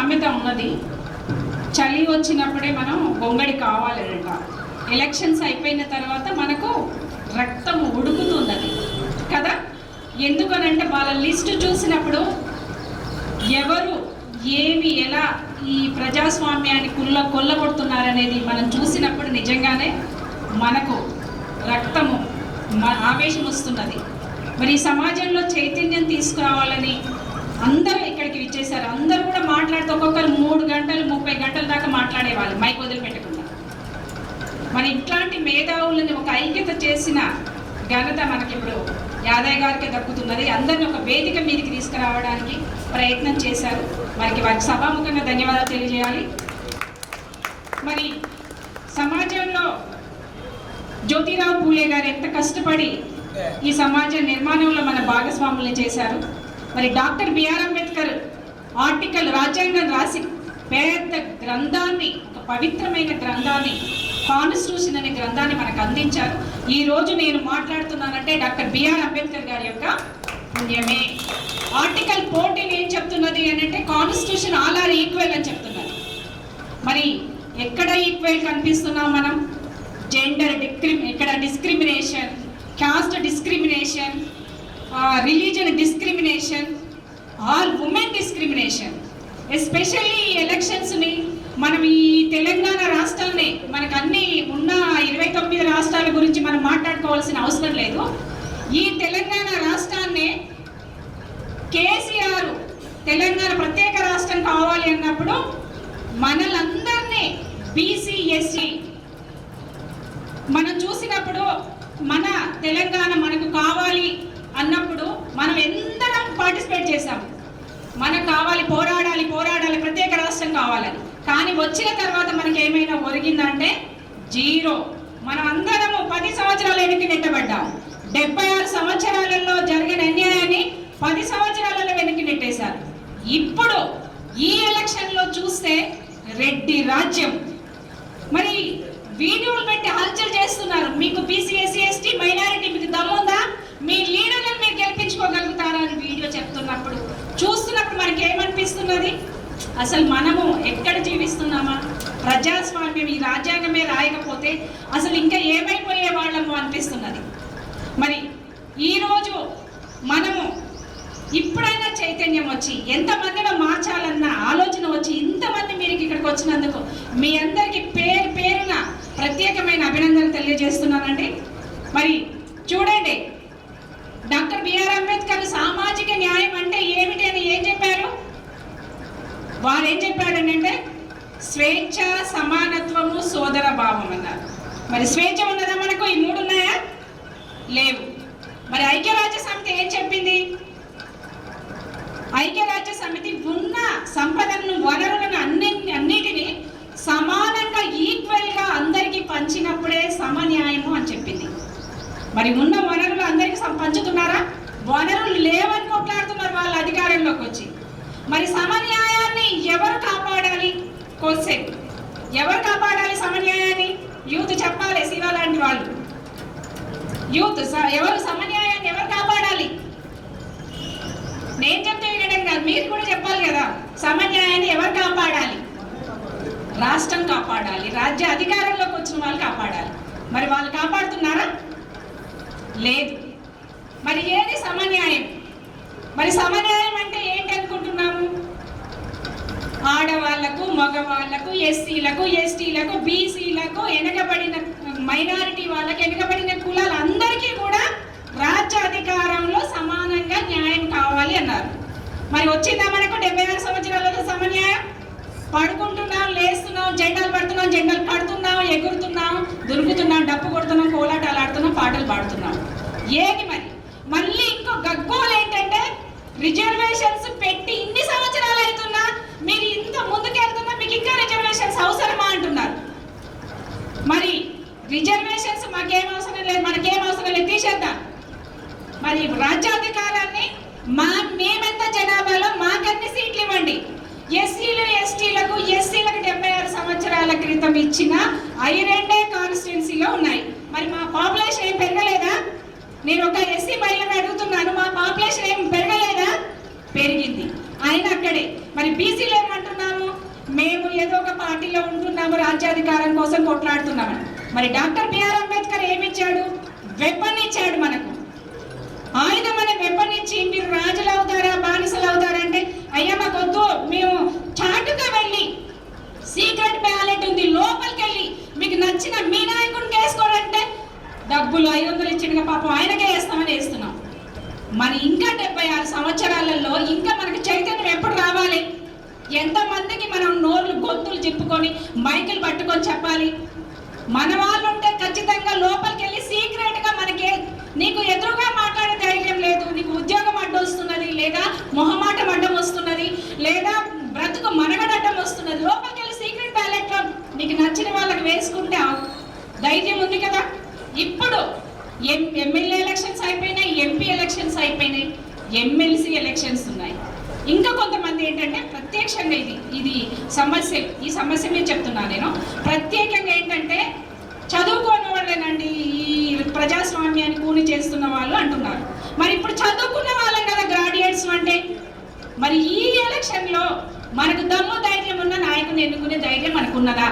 సామెత ఉన్నది, చలి వచ్చినప్పుడే మనం గొంగడి కావాలంట. ఎలక్షన్స్ అయిపోయిన తర్వాత మనకు రక్తం ఉడుకుతున్నది కదా. ఎందుకనంటే వాళ్ళ లిస్టు చూసినప్పుడు ఎవరు ఏమి ఎలా ఈ ప్రజాస్వామ్యాన్ని కొల్లగొడుతున్నారనేది మనం చూసినప్పుడు నిజంగానే మనకు రక్తము ఆవేశం వస్తున్నది. మరి ఈ సమాజంలో చైతన్యం తీసుకురావాలని అందరూ ఇక్కడికి విచ్చేశారు. అందరూ కూడా మాట్లాడుతూ ఒక్కొక్కరు 3 గంటలు 30 గంటల దాకా మాట్లాడేవాళ్ళు మైక్ వదిలిపెట్టకుండా. మరి ఇట్లాంటి మేధావులని ఒక ఐక్యత చేసిన ఘనత మనకి ఇప్పుడు యాదయ్య గారికి దక్కుతున్నది. అందరిని ఒక వేదిక మీదకి తీసుకురావడానికి ప్రయత్నం చేశారు. వారికి సభాముఖంగా ధన్యవాదాలు తెలియజేయాలి. మరి సమాజంలో జ్యోతిరావు పూలే గారు ఎంత కష్టపడి ఈ సమాజ నిర్మాణంలో మన భాగస్వాములు చేశారు. మరి డాక్టర్ బిఆర్ అంబేద్కర్ ఆర్టికల్ రాజ్యాంగం రాసి పెద్ద గ్రంథాన్ని, ఒక పవిత్రమైన గ్రంథాన్ని, కాన్స్టిట్యూషన్ అనే గ్రంథాన్ని మనకు అందించారు. ఈ రోజు నేను మాట్లాడుతున్నానంటే డాక్టర్ బిఆర్ అంబేద్కర్ గారి యొక్క పుణ్యమే. ఆర్టికల్ 14 ఏం చెప్తున్నది అని అంటే కాన్స్టిట్యూషన్ ఆల్ ఆర్ ఈక్వల్ అని చెప్తున్నారు. మరి ఎక్కడ ఈక్వల్ కనిపిస్తున్నాం మనం? జెండర్ ఇక్కడ discrimination, caste discrimination, religion discrimination, all women discrimination. Especially ఎలక్షన్స్ని మనం ఈ తెలంగాణ రాష్ట్రాన్ని, మనకు అన్ని ఉన్న 29 రాష్ట్రాల గురించి మనం మాట్లాడుకోవాల్సిన అవసరం లేదు. ఈ తెలంగాణ రాష్ట్రాన్ని కేసీఆర్ తెలంగాణ ప్రత్యేక రాష్ట్రం కావాలి అన్నప్పుడు మనలందరినీ బీసీ ఎస్సీ మనం చూసినప్పుడు మన తెలంగాణ మనకు కావాలి అన్నప్పుడు మనం ఎందరం పార్టిసిపేట్ చేశాము. మనకు కావాలి, పోరాడాలి ప్రత్యేక రాష్ట్రం కావాలని. కానీ వచ్చిన తర్వాత మనకి ఏమైనా ఒరిగిందంటే జీరో. మనం అందరము 10 సంవత్సరాలు వెనక్కి నెట్టబడ్డాము. 76 సంవత్సరాలలో జరిగిన అన్యాయాన్ని 10 సంవత్సరాలలో వెనక్కి నెట్టేశారు. ఇప్పుడు ఈ ఎలక్షన్లో చూస్తే రెడ్డి రాజ్యం. మరి వీడియోలు పెట్టి హల్చల్ చేస్తున్నారు. మీకు బీసీ ఎస్సీ ఎస్టీ మైనారిటీ మీకు దమ్ముందా? మీ లీడర్లను మీరు గెలిపించుకోగలుగుతారా అని వీడియో చెప్తున్నప్పుడు చూస్తున్నప్పుడు మనకి ఏమనిపిస్తున్నది? అసలు మనము ఎక్కడ జీవిస్తున్నామా? ప్రజాస్వామ్యం ఈ రాజ్యాంగమే రాయకపోతే అసలు ఇంకా ఏమైపోయే వాళ్ళము అనిపిస్తున్నది. మరి ఈరోజు మనము ఇప్పుడైనా చైతన్యం వచ్చి ఎంతమందిలో మార్చాలన్న ఆలోచన వచ్చి ఇంతమంది మీరు ఇక్కడికి వచ్చినందుకు మీ అందరికీ పేరున ప్రత్యేకమైన అభినందనలు తెలియజేస్తున్నానండి. మరి చూడండి, డాక్టర్ బిఆర్ అంబేద్కర్ సామాజిక న్యాయం అంటే ఏమిటి అని ఏం చెప్పారు? వారు ఏం చెప్పారంటే స్వేచ్ఛ, సమానత్వము, సోదర భావం అన్నారు. మరి స్వేచ్ఛ ఉన్నదా మనకు? ఈ 3 ఉన్నాయా? లేవు. మరి ఐక్యరాజ్య సమితి ఏం చెప్పింది? ఐక్యరాజ్య సమితి ఉన్న సంపదలను, వనరులను అన్నిటినీ సమానంగా ఈక్వల్గా అందరికీ పంచినప్పుడే సమన్యాయము అని చెప్పింది. మరి ఉన్న వనరులు అందరికీ పంచుతున్నారా? వనరులు లేవని కొట్లాడుతున్నారు వాళ్ళ అధికారంలోకి వచ్చి. మరి సమన్యాయాన్ని ఎవరు కాపాడాలి? క్వశ్చన్. ఎవరు కాపాడాలి సమన్యాయాన్ని? యూత్ చెప్పాలి. శివ లాంటి వాళ్ళు యూత్ ఎవరు సమన్యాయాన్ని ఎవరు కాపాడాలి? నేను చెప్తే వినడం కాదు, మీరు కూడా చెప్పాలి కదా. సమన్యాయాన్ని ఎవరు కాపాడాలి? రాష్ట్రం కాపాడాలి. రాజ్య అధికారంలోకి వచ్చిన వాళ్ళు కాపాడాలి. మరి వాళ్ళు కాపాడుతున్నారా? లేదు. మరి ఏది సమన్యాయం? మరి సమన్యాయం అంటే ఏంటి అనుకుంటున్నాము? ఆడవాళ్లకు, మగవాళ్లకు, ఎస్సీలకు, ఎస్టీలకు, బీసీలకు, వెనుకబడిన మైనారిటీ వాళ్ళకి, వెనుకబడిన కులాలు అందరికీ కూడా రాజ్యాధికారంలో సమానంగా న్యాయం కావాలి అన్నారు. మరి వచ్చిందా మనకు 76 సంవత్సరాలలో సమన్యాయం? పడుకుంటున్నాం, లేస్తున్నాం, జెండాలు పడుతున్నాం, జెండాలు కడుతున్నాం, ఎగురుతున్నాం, దురుకుతున్నాం, డప్పు కొడుతున్నాం, కోలాటాలు ఆడుతున్నాం, పాటలు పాడుతున్నాం. ఏది మరి? మళ్ళీ ఇంకో గగ్గోలు ఏంటంటే రిజర్వేషన్స్ పెట్టి ఇన్ని సంవత్సరాలు అవుతున్నా మీరు ఇంత ముందుకెళ్తున్నా మీకు ఇంకా రిజర్వేషన్స్ అవసరమా అంటున్నారు. మరి రిజర్వేషన్స్ మాకేం అవసరం లేదు, మనకేం అవసరం లేదు, తీసేద్దాం. మరి రాజ్యాధికారాన్ని మేమెంత జనాభాలో మాకన్ని సీట్లు ఇవ్వండి. ఎస్సీలు ఎస్టీలకు 76 సంవత్సరాల క్రితం ఇచ్చిన 2 కాన్స్టిట్యున్సీలో ఉన్నాయి. మరి మా పాపులేషన్ ఏం పెరగలేదా? నేను ఒక ఎస్సీ మహిళను అడుగుతున్నాను, మా పాపులేషన్ ఏం పెరగలేదా? పెరిగింది. అయినా అక్కడే. మరి బీసీలు ఏమంటున్నాము? మేము ఏదో ఒక పార్టీలో ఉంటున్నాము, రాజ్యాధికారం కోసం కొట్లాడుతున్నామని. మరి డాక్టర్ బిఆర్ అంబేద్కర్ ఏమిచ్చాడు? వెపన్ ఇచ్చాడు మనకు. ఆయన మన వెపన్ ఇచ్చి మీరు రాజులు అవుతారా బానిసలు అవుతారంటే అయ్యా మాకొద్దు, మేము చాటుగా వెళ్ళి సీక్రెట్ బ్యాలెట్ ఉంది లోపలికి వెళ్ళి మీకు నచ్చిన మీ నాయకుడిని వేసుకోరంటే డబ్బులు 500 ఇచ్చిన పాపం ఆయనకే వేస్తామని వేస్తున్నాం. మరి ఇంకా 76 సంవత్సరాలలో ఇంకా మనకు చైతన్యం ఎప్పుడు రావాలి? ఎంతమందికి మనం నోర్లు గొంతులు చెప్పుకొని మైకులు పట్టుకొని చెప్పాలి? మన వాళ్ళు ఉంటే ఖచ్చితంగా లోపలికి వెళ్ళి సీక్రెట్గా మనకి నీకు ఎదురుగా మాట్లాడే ధైర్యం లేదు, నీకు ఉద్యోగం అడ్డం వస్తున్నది, లేదా మొహమాటం అడ్డం వస్తున్నది, లేదా బ్రతుకు మనగడ అడ్డం వస్తున్నది, లోపలికి వెళ్ళి సీక్రెట్ బ్యాలెట్లో నీకు నచ్చిన వాళ్ళకి వేసుకుంటే ధైర్యం ఉంది కదా. ఇప్పుడు ఎమ్మెల్యే ఎలక్షన్స్ అయిపోయినాయి, ఎంపీ ఎలక్షన్స్ అయిపోయినాయి, ఎమ్మెల్సీ ఎలక్షన్స్ ఉన్నాయి. ఇంకా కొంతమంది ఏంటంటే ప్రత్యక్షంగా ఇది సమస్య, ఈ సమస్య మీద చెప్తున్నాను నేను. ప్రత్యేకంగా ఏంటంటే చదువుకోని వాళ్ళేనండి ఈ ప్రజాస్వామ్యాన్ని కూని చేస్తున్న వాళ్ళు అంటున్నారు. మరి ఇప్పుడు చదువుకున్న వాళ్ళం కదా గ్రాడ్యుయేట్స్ అంటే. మరి ఈ ఎలక్షన్లో మనకు దమ్ము ధైర్యం ఉన్న నాయకుని ఎన్నుకునే ధైర్యం మనకు ఉన్నదా?